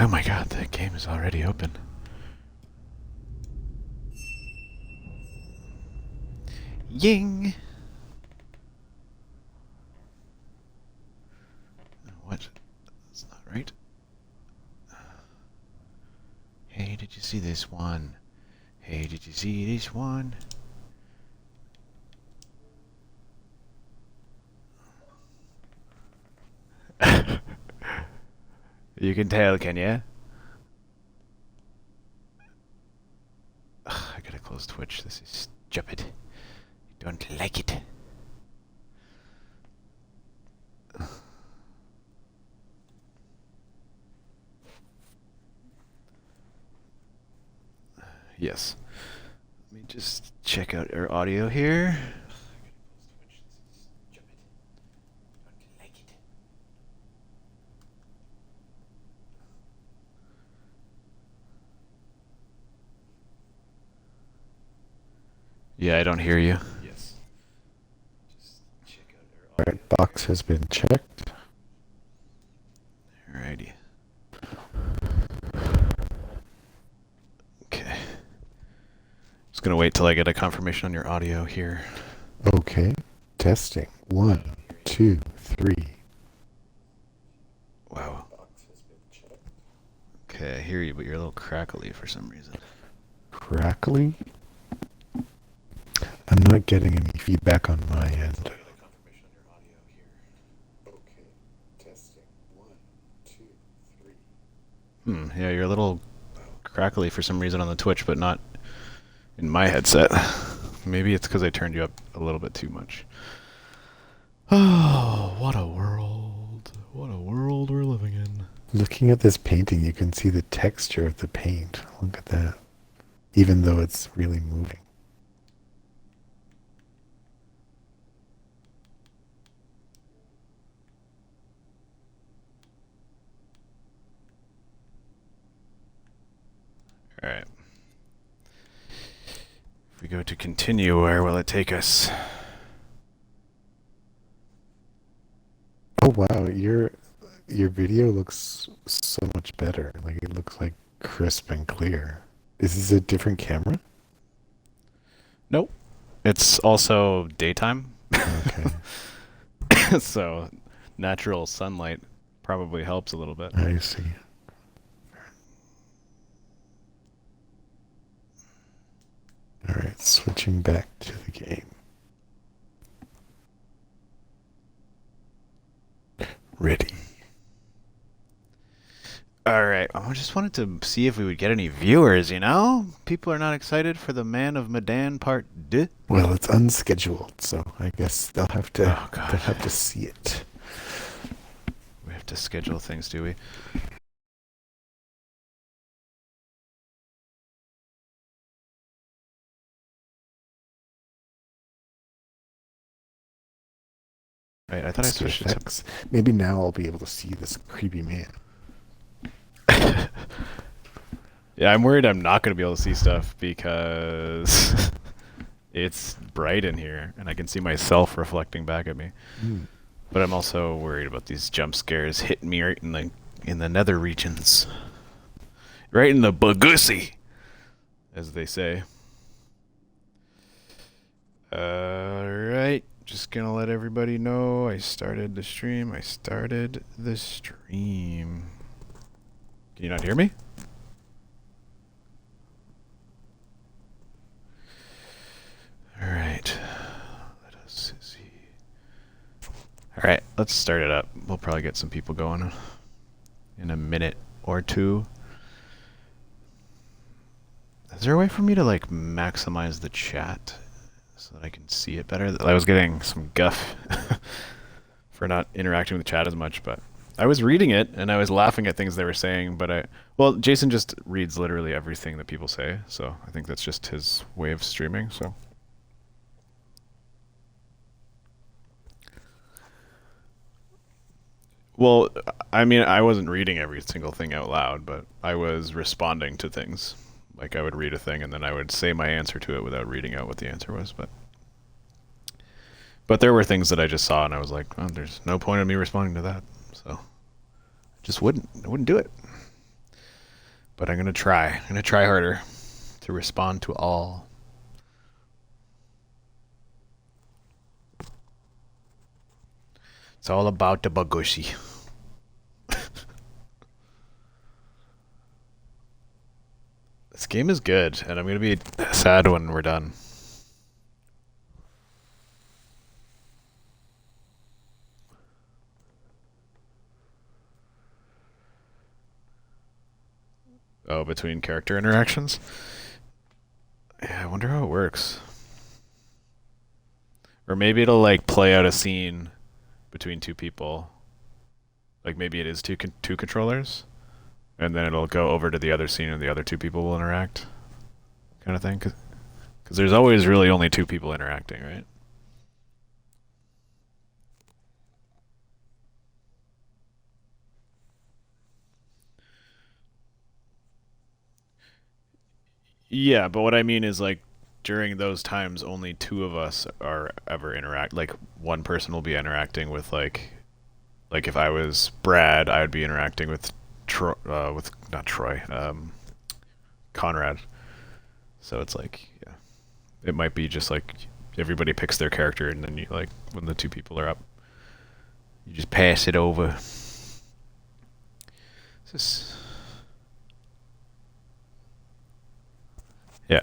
Oh my god, the game is already open. Ying! What? That's not right. Hey, did you see this one? Hey, did you see this one? You can tell, can ya? Ugh, I gotta close Twitch. This is stupid. I don't like it. Yes. Let me just check out our audio here. Yeah, I don't hear you. Yes. Just check out our audio. Alright, box has been checked. Alrighty. Okay. Just gonna wait till I get a confirmation on your audio here. Okay. Testing. 1, 2, 3. Wow. Okay, I hear you, but you're a little crackly for some reason. Crackly? I'm not getting any feedback on my end. Okay. Testing. 1, 2, 3. Yeah, you're a little crackly for some reason on the Twitch, but not in my headset. Maybe it's because I turned you up a little bit too much. Oh, what a world. What a world we're living in. Looking at this painting, you can see the texture of the paint. Look at that. Even though it's really moving. Alright. If we go to continue, where will it take us? Oh wow, your video looks so much better. Like it looks like crisp and clear. Is this a different camera? Nope. It's also daytime. Okay. So natural sunlight probably helps a little bit. I see. Alright, switching back to the game. Ready. Alright, I just wanted to see if we would get any viewers, you know? People are not excited for the Man of Medan Part 2. Well, it's unscheduled, so I guess they'll have to God. they'll have to see it. We have to schedule things, do we? Right, I thought I switched it to... Maybe now I'll be able to see this creepy man. Yeah, I'm worried I'm not going to be able to see stuff because it's bright in here and I can see myself reflecting back at me. But I'm also worried about these jump scares hitting me right in the nether regions. Right in the bagussy, as they say. Alright, just gonna let everybody know I started the stream. Can you not hear me? Alright. Let us see. Alright, let's start it up. We'll probably get some people going in a minute or two. Is there a way for me to like maximize the chat so that I can see it better? I was getting some guff for not interacting with the chat as much, but I was reading it and I was laughing at things they were saying, but well, Jason just reads literally everything that people say, so I think that's just his way of streaming, so. Well, I mean, I wasn't reading every single thing out loud, but I was responding to things. Like, I would read a thing, and then I would say my answer to it without reading out what the answer was, But there were things that I just saw, and I was like, oh, there's no point in me responding to that, so... I wouldn't do it. But I'm gonna try. I'm gonna try harder to respond to all. It's all about the bagushi. This game is good, and I'm gonna be sad when we're done. Oh, between character interactions? Yeah, I wonder how it works. Or maybe it'll like play out a scene between two people. Like maybe it is two controllers, and then it'll go over to the other scene and the other two people will interact, kind of thing. Because there's always really only two people interacting, right? Yeah, but what I mean is like during those times, only two of us are ever interact. Like one person will be interacting with like if I was Brad, I would be interacting with with not Troy, Conrad. So it's like, yeah, it might be just like everybody picks their character, and then you like when the two people are up, you just pass it over. Just, yeah.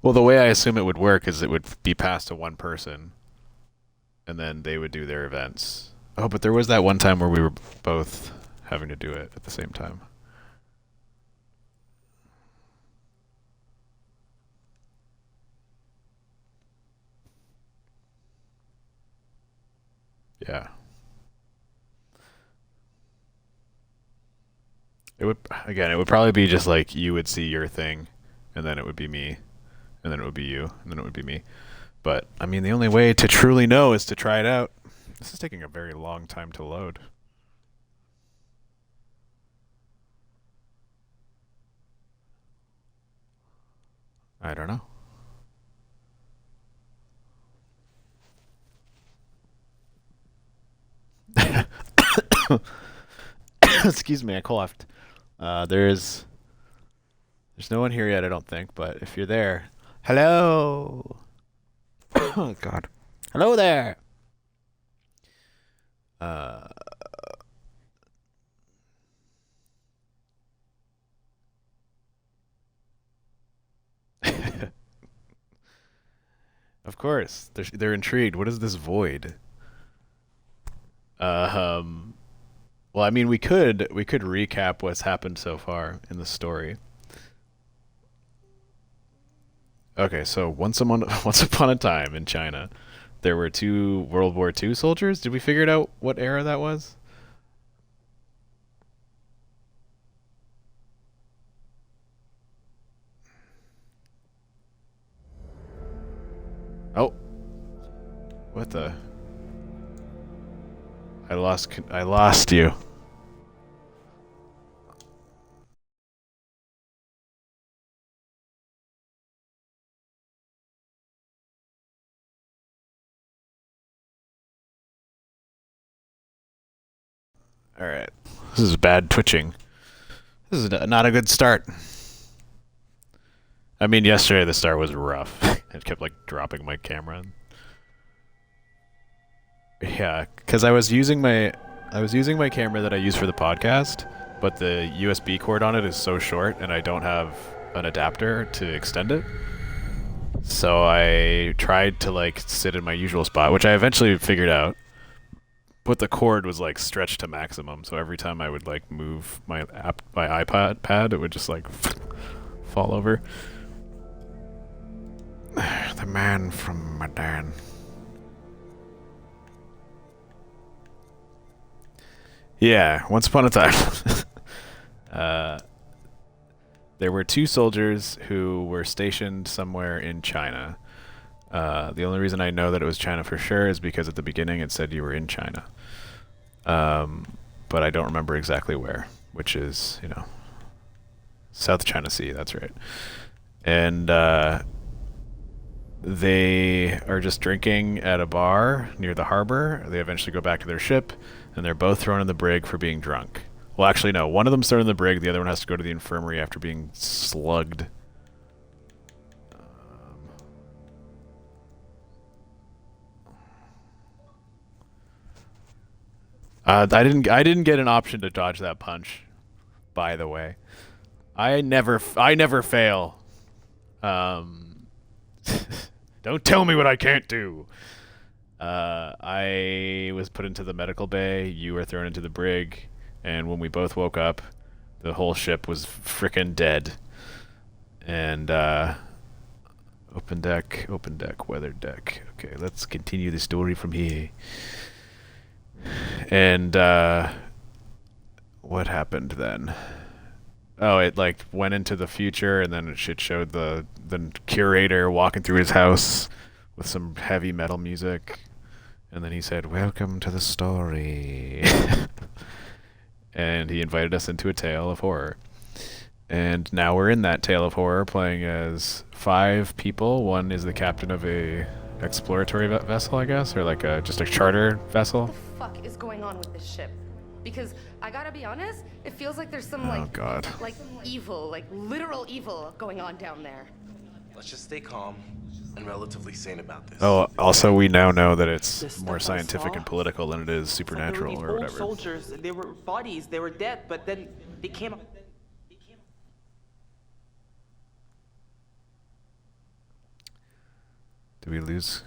Well, the way I assume it would work is it would be passed to one person, and then they would do their events. Oh, but there was that one time where we were both having to do it at the same time. Yeah. It would again. It would probably be just like you would see your thing, and then it would be me, and then it would be you, and then it would be me. But I mean, the only way to truly know is to try it out. This is taking a very long time to load. I don't know. Excuse me, I coughed. There's no one here yet, I don't think. But if you're there, hello. Oh God, hello there. Uh, of course, they're intrigued. What is this void? Um. Well, I mean, we could recap what's happened so far in the story. Okay, so once upon a time in China, there were two World War II soldiers. Did we figure it out what era that was? Oh, what the? I lost you. All right. This is bad twitching. This is not a good start. I mean, yesterday the start was rough. It kept like dropping my camera. Yeah, because I was using my camera that I use for the podcast, but the USB cord on it is so short, and I don't have an adapter to extend it. So I tried to like sit in my usual spot, which I eventually figured out. But the cord was like stretched to maximum, so every time I would like move my iPad pad, it would just like fall over. The man from Medan. Yeah, once upon a time, uh, there were two soldiers who were stationed somewhere in China. The only reason I know that it was China for sure is because at the beginning it said you were in China. Um, but I don't remember exactly where, which is, South China Sea, that's right. And they are just drinking at a bar near the harbor. They eventually go back to their ship, and they're both thrown in the brig for being drunk. Well, actually, no. One of them's thrown in the brig. The other one has to go to the infirmary after being slugged. I didn't get an option to dodge that punch. By the way, I never fail. Don't tell me what I can't do. I was put into the medical bay. You were thrown into the brig, and when we both woke up, the whole ship was frickin' dead. And open deck, weather deck. Okay, let's continue the story from here. And what happened then? Oh, it like went into the future, and then it showed the curator walking through his house with some heavy metal music, and then he said, "Welcome to the story," and he invited us into a tale of horror. And now we're in that tale of horror, playing as 5 people. One is the captain of a exploratory vessel, I guess, or like just a charter vessel. What the fuck is going on with this ship? Because I gotta be honest, it feels like there's some Oh God. like evil, like literal evil going on down there. Let's just stay calm and relatively sane about this. Oh, also we now know that it's This more stuff I scientific saw, and political than it is There supernatural were or these old whatever. soldiers. They were bodies. They were dead, but then they came. Did we lose?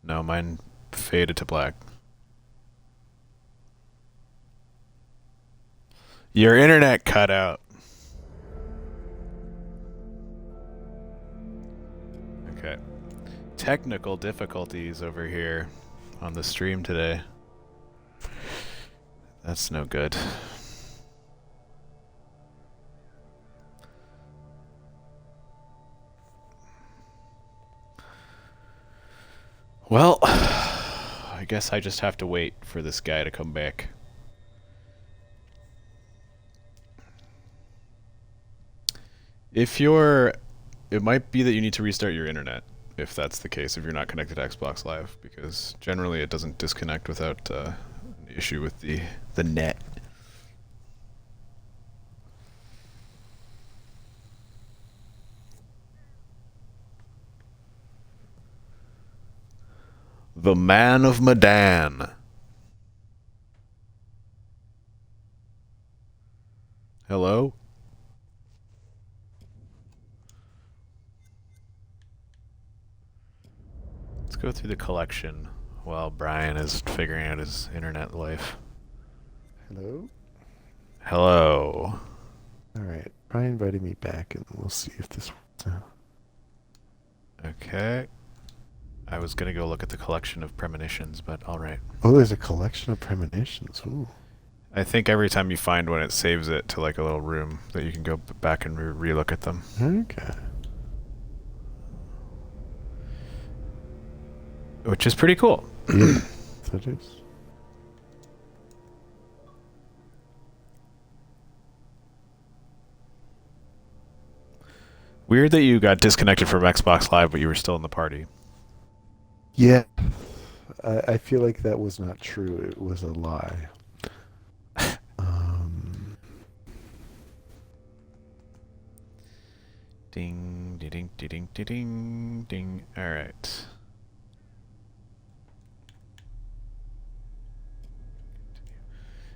No, mine faded to black. Your internet cut out. Okay. Technical difficulties over here on the stream today. That's no good. Well, I guess I just have to wait for this guy to come back. If you're... It might be that you need to restart your internet, if that's the case, if you're not connected to Xbox Live, because generally it doesn't disconnect without an issue with the net. The Man of Medan. Hello? Let's go through the collection while Brian is figuring out his internet life. Hello? Hello. Alright, Brian invited me back, and we'll see if this works out. Okay. I was gonna go look at the collection of premonitions, but alright. Oh, there's a collection of premonitions. Ooh. I think every time you find one, it saves it to like a little room that you can go back and re-look at them. Okay. Which is pretty cool. Yeah, that is. Weird that you got disconnected from Xbox Live, but you were still in the party. Yeah. I feel like that was not true. It was a lie. Ding, ding, ding, ding, ding, ding. All right.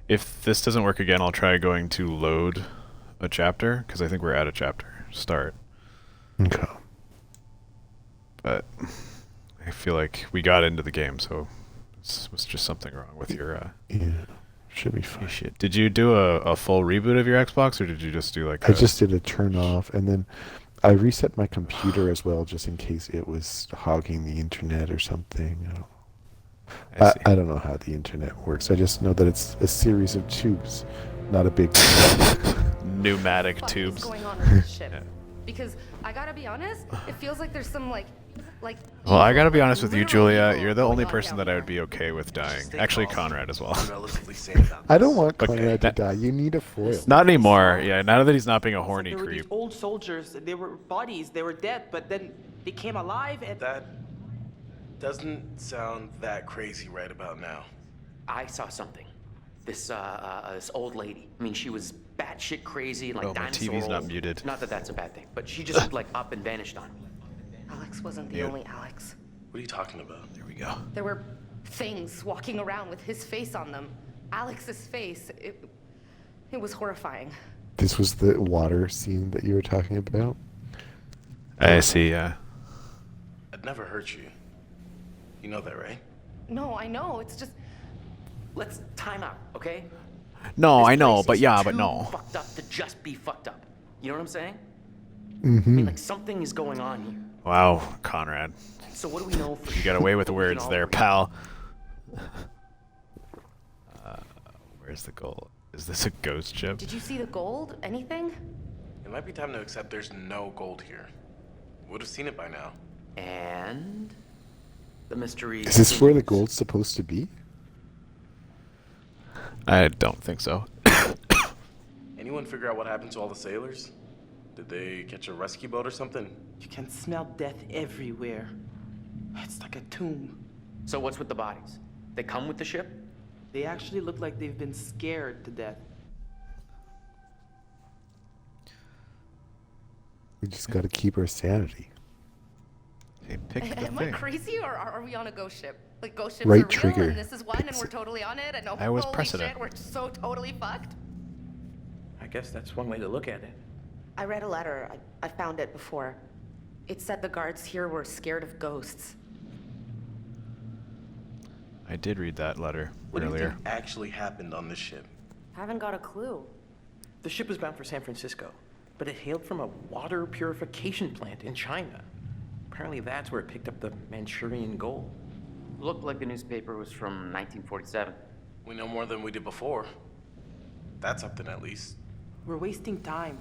If this doesn't work again, I'll try going to load a chapter, because I think we're at a chapter start. Okay. But I feel like we got into the game, so it was just something wrong with your Yeah. Should be fine. shit. Did you do a full reboot of your Xbox, or did you just do like I just did a turn off, and then I reset my computer as well, just in case it was hogging the internet or something. I don't know how the internet works. I just know that it's a series of tubes, not a big pneumatic What tubes? is going on with this ship? Yeah. Because I gotta be honest, it feels like there's some like Well, I gotta be honest with you, literal Julia. evil You're the going only on person down that I there. would be okay with dying. Stay Actually, calm Conrad as well. and relatively sane about I this. don't want Okay. Conrad to die. You need a foil. Not anymore. Yeah, now that he's not being a It's like horny there were these creep. old soldiers. They were bodies. They were dead, but then They came alive and... That doesn't sound that crazy right about now. I saw something. This old lady. I mean, she was batshit crazy, like Oh, my dinosaur TV's not old. muted. Not that that's a bad thing, but she just like up and vanished on me. Alex wasn't the Yeah. only Alex. What are you talking about? There we go. There were things walking around with his face on them. Alex's face. It was horrifying. This was the water scene that you were talking about? I see, yeah. I'd never hurt you. You know that, right? No, I know. It's just. Let's time out, okay? No, This I know, place but is yeah, but too no. fucked up to just be fucked up. You know what I'm saying? I Mm-hmm. mean, like something is going on here. Wow, Conrad. So what do we know for You got away with the We can words all there, agree. pal. Where's the goal? Is this a ghost ship? Did you see the gold? Anything? It might be time to accept there's no gold here. Would have seen it by now. And the mystery. Is this where the continues. gold's supposed to be? I don't think so. Anyone figure out what happened to all the sailors? Did they catch a rescue boat or something? You can smell death everywhere. It's like a tomb. So what's with the bodies? They come with the ship? They actually look like they've been scared to death. We just got to keep our sanity. Hey, pick the Am I thing. crazy or are we on a ghost ship? Like ghost ships Right are real trigger. and this is one and Picks we're it. totally on it and I was holy precedent. shit, we're so totally fucked. I guess that's one way to look at it. I read a letter. I found it before. It said the guards here were scared of ghosts. I did read that letter What do you earlier. think actually happened on this ship? Haven't got a clue. The ship was bound for San Francisco, but it hailed from a water purification plant in China. Apparently that's where it picked up the Manchurian gold. Looked like the newspaper was from 1947. We know more than we did before. That's something at least. We're wasting time.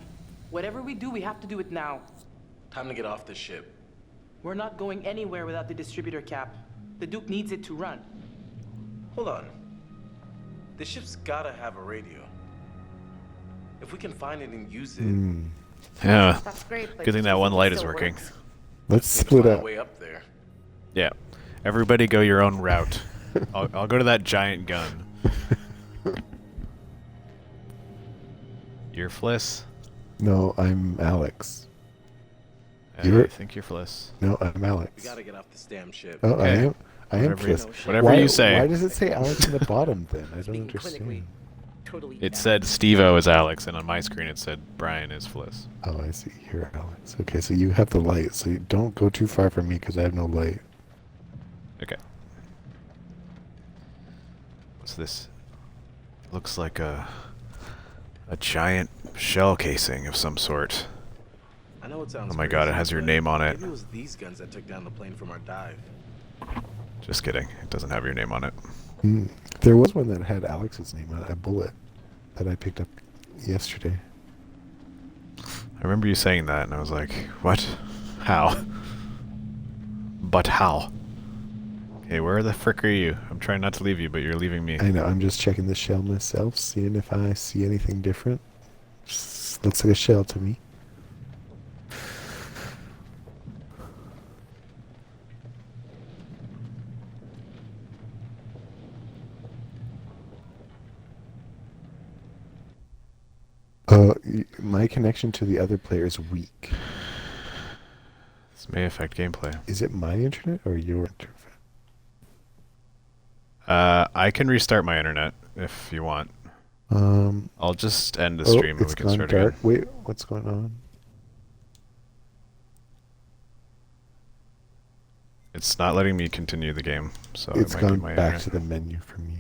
Whatever we do, we have to do it now. Time to get off this ship. We're not going anywhere without the distributor cap. The Duke needs it to run. Hold on. This ship's gotta have a radio. If we can find it and use it, Yeah. That's great, but Good thing do that you one think it light is still working. works? Let's maybe split find a up. way up there. Yeah. Everybody go your own route. I'll go to that giant gun. You're Fliss? No, I'm Alex. I You're- think you're Fliss. No, I'm We Alex. gotta get off this damn ship. Oh, Okay. I am. I am Whatever you- Fliss. whatever Why- you say. Why does it say Alex in the bottom then? I don't Speaking clinically, understand. totally. It said Steve-O is Alex, and on my screen it said Brian is Fliss. Oh, I see. You're Alex. Okay, so you have the light. So you don't go too far from me because I have no light. Okay. What's this? Looks like a giant shell casing of some sort. I know it sounds Oh my god, it crazy, has your but name on it. Maybe it was these guns that took down the plane from our dive. Just kidding. It doesn't have your name on it. There was one that had Alex's name on it, a bullet that I picked up yesterday. I remember you saying that, and I was like, what? How? But how? Okay, where the frick are you? I'm trying not to leave you, but you're leaving me. I know. I'm just checking the shell myself, seeing if I see anything different. Looks like a shell to me. My connection to the other player is weak. This may affect gameplay. Is it my internet or your internet? I can restart my internet if you want. I'll just end the Oh, stream and it's we can gone start dark. again. Wait, what's going on? It's not letting me continue the game, so It's it might be gone my back internet. to the menu for me.